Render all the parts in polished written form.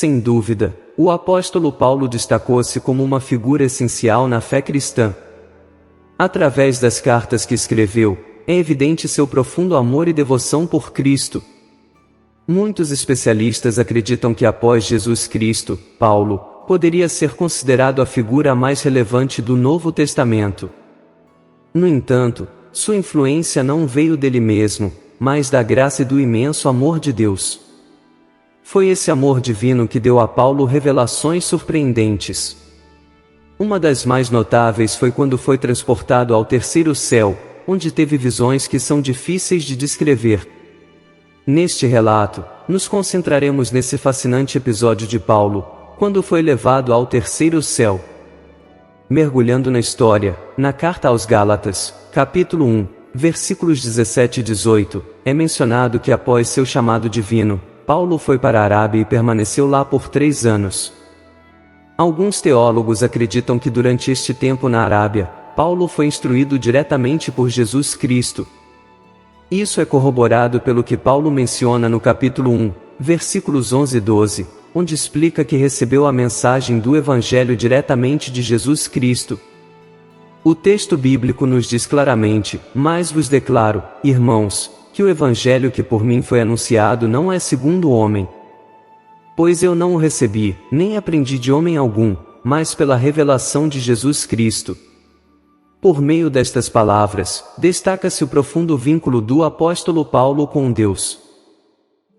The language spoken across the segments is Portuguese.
Sem dúvida, o apóstolo Paulo destacou-se como uma figura essencial na fé cristã. Através das cartas que escreveu, é evidente seu profundo amor e devoção por Cristo. Muitos especialistas acreditam que após Jesus Cristo, Paulo poderia ser considerado a figura mais relevante do Novo Testamento. No entanto, sua influência não veio dele mesmo, mas da graça e do imenso amor de Deus. Foi esse amor divino que deu a Paulo revelações surpreendentes. Uma das mais notáveis foi quando foi transportado ao terceiro céu, onde teve visões que são difíceis de descrever. Neste relato, nos concentraremos nesse fascinante episódio de Paulo, quando foi levado ao terceiro céu. Mergulhando na história, na carta aos Gálatas, capítulo 1, versículos 17 e 18, é mencionado que após seu chamado divino, Paulo foi para a Arábia e permaneceu lá por 3 anos. Alguns teólogos acreditam que durante este tempo na Arábia, Paulo foi instruído diretamente por Jesus Cristo. Isso é corroborado pelo que Paulo menciona no capítulo 1, versículos 11 e 12, onde explica que recebeu a mensagem do Evangelho diretamente de Jesus Cristo. O texto bíblico nos diz claramente: mas vos declaro, irmãos, que o Evangelho que por mim foi anunciado não é segundo o homem. Pois eu não o recebi, nem aprendi de homem algum, mas pela revelação de Jesus Cristo. Por meio destas palavras, destaca-se o profundo vínculo do apóstolo Paulo com Deus.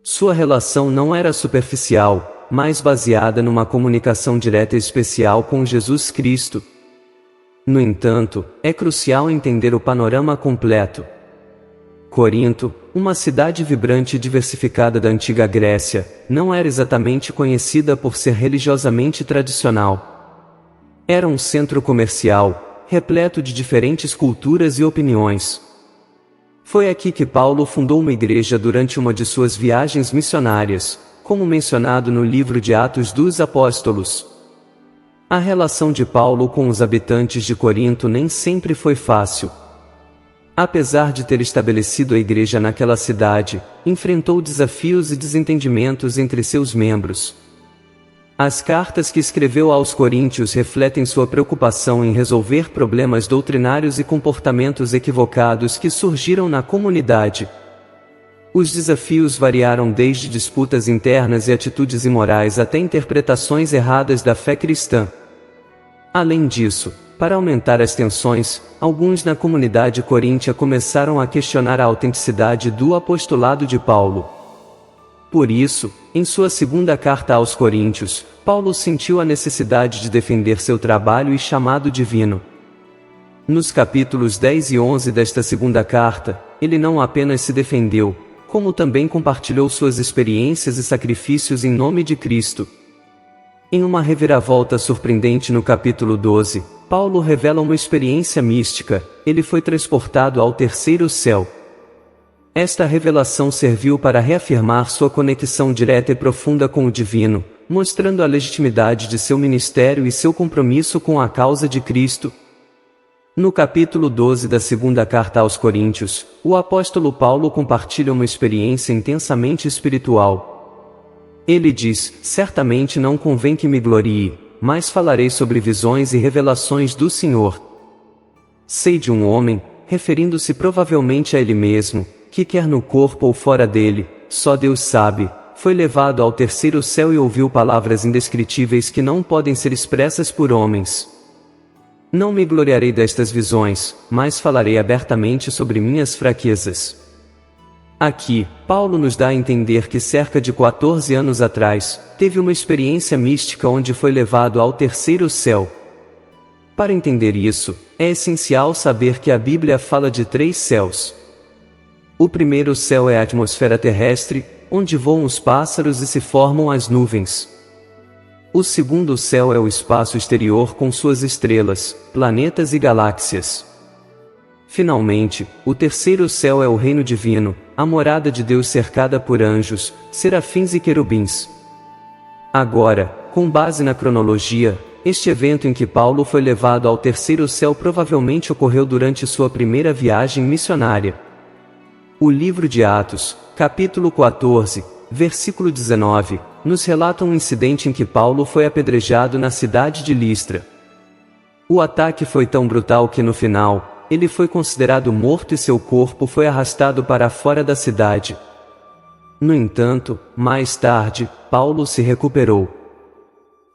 Sua relação não era superficial, mas baseada numa comunicação direta e especial com Jesus Cristo. No entanto, é crucial entender o panorama completo. Corinto, uma cidade vibrante e diversificada da antiga Grécia, não era exatamente conhecida por ser religiosamente tradicional. Era um centro comercial, repleto de diferentes culturas e opiniões. Foi aqui que Paulo fundou uma igreja durante uma de suas viagens missionárias, como mencionado no livro de Atos dos Apóstolos. A relação de Paulo com os habitantes de Corinto nem sempre foi fácil. Apesar de ter estabelecido a igreja naquela cidade, enfrentou desafios e desentendimentos entre seus membros. As cartas que escreveu aos coríntios refletem sua preocupação em resolver problemas doutrinários e comportamentos equivocados que surgiram na comunidade. Os desafios variaram desde disputas internas e atitudes imorais até interpretações erradas da fé cristã. Além disso, para aumentar as tensões, alguns na comunidade coríntia começaram a questionar a autenticidade do apostolado de Paulo. Por isso, em sua segunda carta aos Coríntios, Paulo sentiu a necessidade de defender seu trabalho e chamado divino. Nos capítulos 10 e 11 desta segunda carta, ele não apenas se defendeu, como também compartilhou suas experiências e sacrifícios em nome de Cristo. Em uma reviravolta surpreendente no capítulo 12, Paulo revela uma experiência mística: ele foi transportado ao terceiro céu. Esta revelação serviu para reafirmar sua conexão direta e profunda com o divino, mostrando a legitimidade de seu ministério e seu compromisso com a causa de Cristo. No capítulo 12 da segunda carta aos Coríntios, o apóstolo Paulo compartilha uma experiência intensamente espiritual. Ele diz: certamente não convém que me glorie, mas falarei sobre visões e revelações do Senhor. Sei de um homem, referindo-se provavelmente a ele mesmo, que quer no corpo ou fora dele, só Deus sabe, foi levado ao terceiro céu e ouviu palavras indescritíveis que não podem ser expressas por homens. Não me gloriarei destas visões, mas falarei abertamente sobre minhas fraquezas. Aqui, Paulo nos dá a entender que cerca de 14 anos atrás, teve uma experiência mística onde foi levado ao terceiro céu. Para entender isso, é essencial saber que a Bíblia fala de 3 céus. O primeiro céu é a atmosfera terrestre, onde voam os pássaros e se formam as nuvens. O segundo céu é o espaço exterior com suas estrelas, planetas e galáxias. Finalmente, o terceiro céu é o reino divino, a morada de Deus cercada por anjos, serafins e querubins. Agora, com base na cronologia, este evento em que Paulo foi levado ao terceiro céu provavelmente ocorreu durante sua primeira viagem missionária. O livro de Atos, capítulo 14, versículo 19, nos relatam um incidente em que Paulo foi apedrejado na cidade de Listra. O ataque foi tão brutal que no final, ele foi considerado morto e seu corpo foi arrastado para fora da cidade. No entanto, mais tarde, Paulo se recuperou.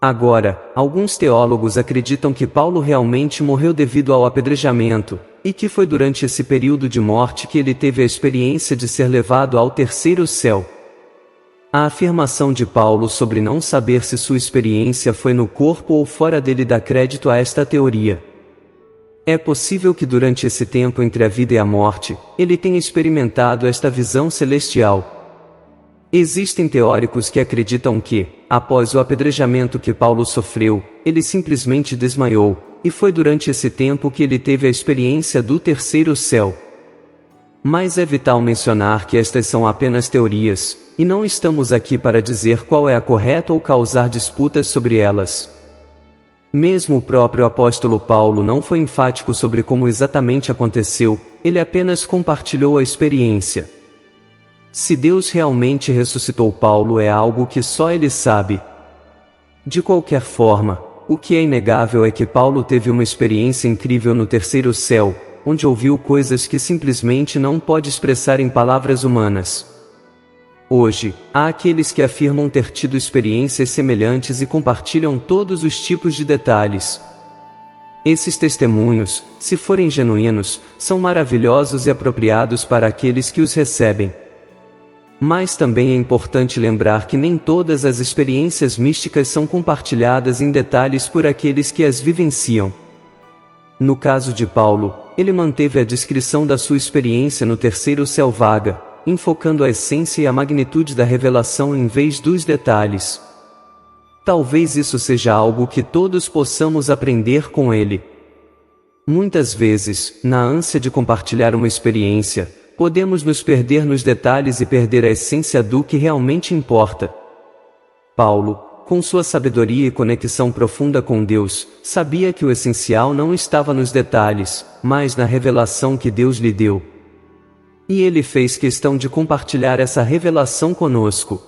Agora, alguns teólogos acreditam que Paulo realmente morreu devido ao apedrejamento, e que foi durante esse período de morte que ele teve a experiência de ser levado ao terceiro céu. A afirmação de Paulo sobre não saber se sua experiência foi no corpo ou fora dele dá crédito a esta teoria. É possível que durante esse tempo entre a vida e a morte, ele tenha experimentado esta visão celestial. Existem teóricos que acreditam que, após o apedrejamento que Paulo sofreu, ele simplesmente desmaiou, e foi durante esse tempo que ele teve a experiência do terceiro céu. Mas é vital mencionar que estas são apenas teorias, e não estamos aqui para dizer qual é a correta ou causar disputas sobre elas. Mesmo o próprio apóstolo Paulo não foi enfático sobre como exatamente aconteceu, ele apenas compartilhou a experiência. Se Deus realmente ressuscitou Paulo é algo que só ele sabe. De qualquer forma, o que é inegável é que Paulo teve uma experiência incrível no terceiro céu, onde ouviu coisas que simplesmente não pode expressar em palavras humanas. Hoje, há aqueles que afirmam ter tido experiências semelhantes e compartilham todos os tipos de detalhes. Esses testemunhos, se forem genuínos, são maravilhosos e apropriados para aqueles que os recebem. Mas também é importante lembrar que nem todas as experiências místicas são compartilhadas em detalhes por aqueles que as vivenciam. No caso de Paulo, ele manteve a descrição da sua experiência no terceiro céu vaga, enfocando a essência e a magnitude da revelação em vez dos detalhes. Talvez isso seja algo que todos possamos aprender com ele. Muitas vezes, na ânsia de compartilhar uma experiência, podemos nos perder nos detalhes e perder a essência do que realmente importa. Paulo, com sua sabedoria e conexão profunda com Deus, sabia que o essencial não estava nos detalhes, mas na revelação que Deus lhe deu. E ele fez questão de compartilhar essa revelação conosco.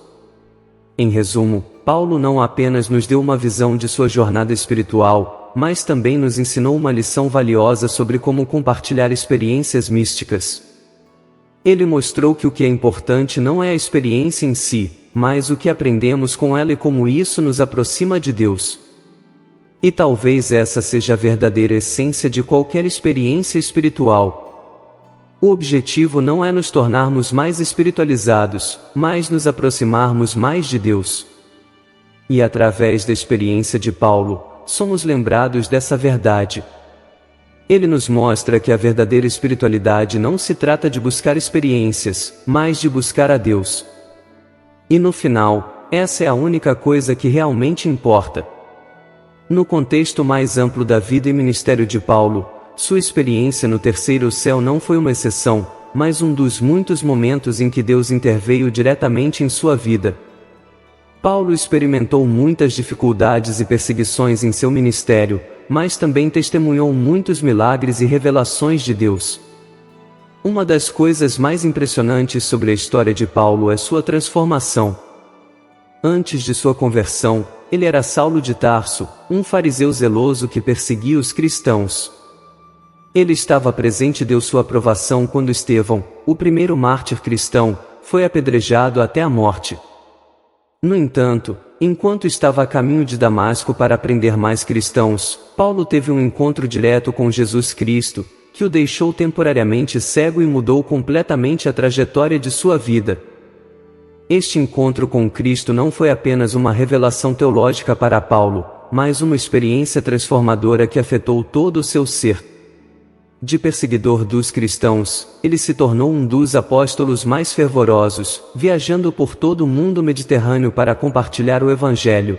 Em resumo, Paulo não apenas nos deu uma visão de sua jornada espiritual, mas também nos ensinou uma lição valiosa sobre como compartilhar experiências místicas. Ele mostrou que o que é importante não é a experiência em si, mas o que aprendemos com ela e como isso nos aproxima de Deus. E talvez essa seja a verdadeira essência de qualquer experiência espiritual. O objetivo não é nos tornarmos mais espiritualizados, mas nos aproximarmos mais de Deus. E através da experiência de Paulo, somos lembrados dessa verdade. Ele nos mostra que a verdadeira espiritualidade não se trata de buscar experiências, mas de buscar a Deus. E no final, essa é a única coisa que realmente importa. No contexto mais amplo da vida e ministério de Paulo, sua experiência no terceiro céu não foi uma exceção, mas um dos muitos momentos em que Deus interveio diretamente em sua vida. Paulo experimentou muitas dificuldades e perseguições em seu ministério, mas também testemunhou muitos milagres e revelações de Deus. Uma das coisas mais impressionantes sobre a história de Paulo é sua transformação. Antes de sua conversão, ele era Saulo de Tarso, um fariseu zeloso que perseguia os cristãos. Ele estava presente e deu sua aprovação quando Estevão, o primeiro mártir cristão, foi apedrejado até a morte. No entanto, enquanto estava a caminho de Damasco para prender mais cristãos, Paulo teve um encontro direto com Jesus Cristo, que o deixou temporariamente cego e mudou completamente a trajetória de sua vida. Este encontro com Cristo não foi apenas uma revelação teológica para Paulo, mas uma experiência transformadora que afetou todo o seu ser. De perseguidor dos cristãos, ele se tornou um dos apóstolos mais fervorosos, viajando por todo o mundo mediterrâneo para compartilhar o Evangelho.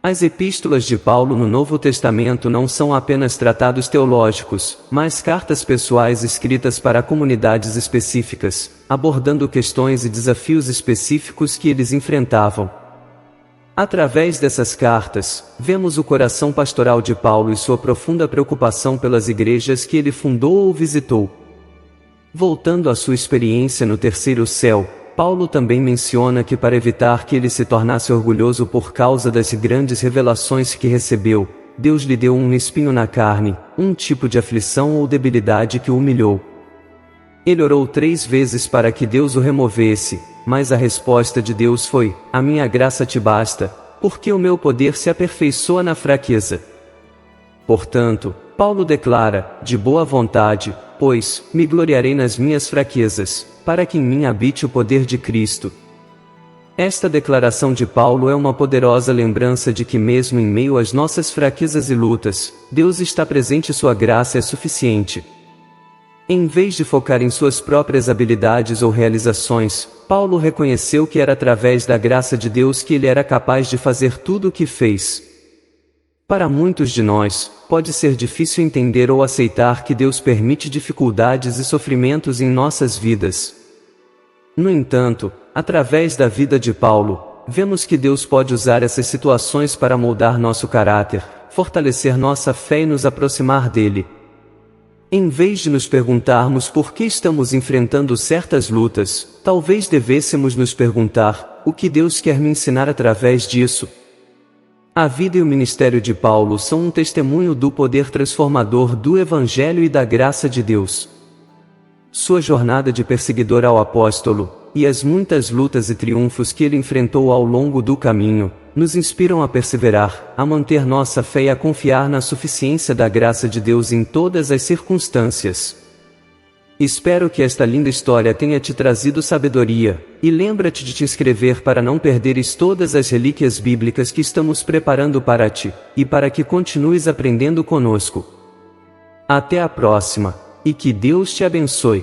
As epístolas de Paulo no Novo Testamento não são apenas tratados teológicos, mas cartas pessoais escritas para comunidades específicas, abordando questões e desafios específicos que eles enfrentavam. Através dessas cartas, vemos o coração pastoral de Paulo e sua profunda preocupação pelas igrejas que ele fundou ou visitou. Voltando à sua experiência no terceiro céu, Paulo também menciona que para evitar que ele se tornasse orgulhoso por causa das grandes revelações que recebeu, Deus lhe deu um espinho na carne, um tipo de aflição ou debilidade que o humilhou. Ele orou 3 vezes para que Deus o removesse, mas a resposta de Deus foi: "A minha graça te basta, porque o meu poder se aperfeiçoa na fraqueza." Portanto, Paulo declara, de boa vontade, pois, me gloriarei nas minhas fraquezas, para que em mim habite o poder de Cristo. Esta declaração de Paulo é uma poderosa lembrança de que mesmo em meio às nossas fraquezas e lutas, Deus está presente e sua graça é suficiente. Em vez de focar em suas próprias habilidades ou realizações, Paulo reconheceu que era através da graça de Deus que ele era capaz de fazer tudo o que fez. Para muitos de nós, pode ser difícil entender ou aceitar que Deus permite dificuldades e sofrimentos em nossas vidas. No entanto, através da vida de Paulo, vemos que Deus pode usar essas situações para moldar nosso caráter, fortalecer nossa fé e nos aproximar dele. Em vez de nos perguntarmos por que estamos enfrentando certas lutas, talvez devêssemos nos perguntar: o que Deus quer me ensinar através disso? A vida e o ministério de Paulo são um testemunho do poder transformador do Evangelho e da graça de Deus. Sua jornada de perseguidor ao apóstolo, e as muitas lutas e triunfos que ele enfrentou ao longo do caminho, nos inspiram a perseverar, a manter nossa fé e a confiar na suficiência da graça de Deus em todas as circunstâncias. Espero que esta linda história tenha te trazido sabedoria, e lembra-te de te inscrever para não perderes todas as relíquias bíblicas que estamos preparando para ti, e para que continues aprendendo conosco. Até a próxima, e que Deus te abençoe.